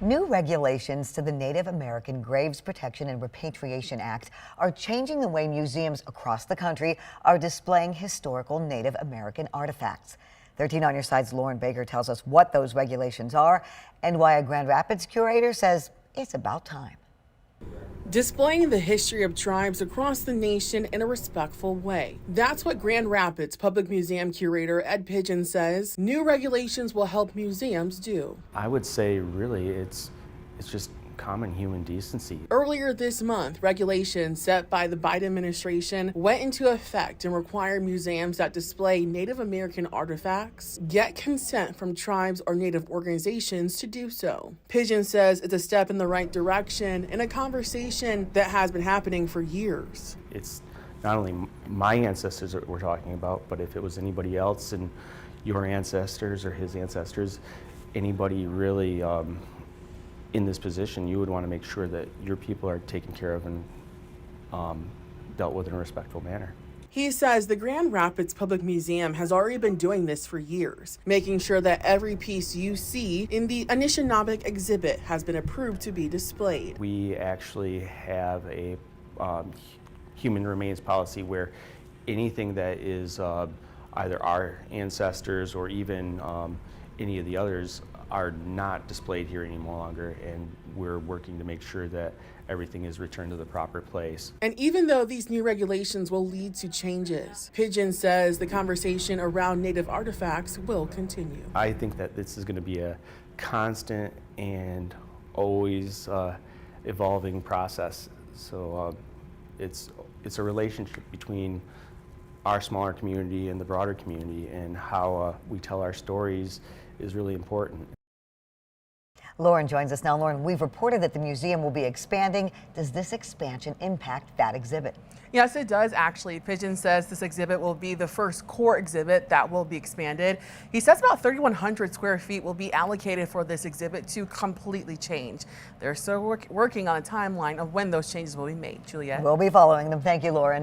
New regulations to the Native American Graves Protection and Repatriation Act are changing the way museums across the country are displaying historical Native American artifacts. 13 on your side's Lauren Baker tells us what those regulations are and why a Grand Rapids curator says it's about time. Displaying the history of tribes across the nation in a respectful way. That's what Grand Rapids Public Museum curator Ed Pigeon says new regulations will help museums do. I would say really it's just common human decency. Earlier this month, regulations set by the Biden administration went into effect and require museums that display Native American artifacts get consent from tribes or Native organizations to do so. Pigeon says it's a step in the right direction in a conversation that has been happening for years. It's not only my ancestors that we're talking about, but if it was anybody else and your ancestors or his ancestors, anybody really in this position, you would want to make sure that your people are taken care of and dealt with in a respectful manner. He says the Grand Rapids Public Museum has already been doing this for years, making sure that every piece you see in the Anishinaabeg exhibit has been approved to be displayed. We actually have a human remains policy where anything that is either our ancestors or even any of the others are not displayed here any longer, and we're working to make sure that everything is returned to the proper place. And even though these new regulations will lead to changes, Pigeon says the conversation around Native artifacts will continue. I think that this is going to be a constant and always evolving process. So it's a relationship between our smaller community and the broader community, and how we tell our stories is really important. Lauren joins us now. Lauren, we've reported that the museum will be expanding. Does this expansion impact that exhibit? Yes, it does actually. Pigeon says this exhibit will be the first core exhibit that will be expanded. He says about 3,100 square feet will be allocated for this exhibit to completely change. They're still working on a timeline of when those changes will be made. Juliette? We'll be following them. Thank you, Lauren.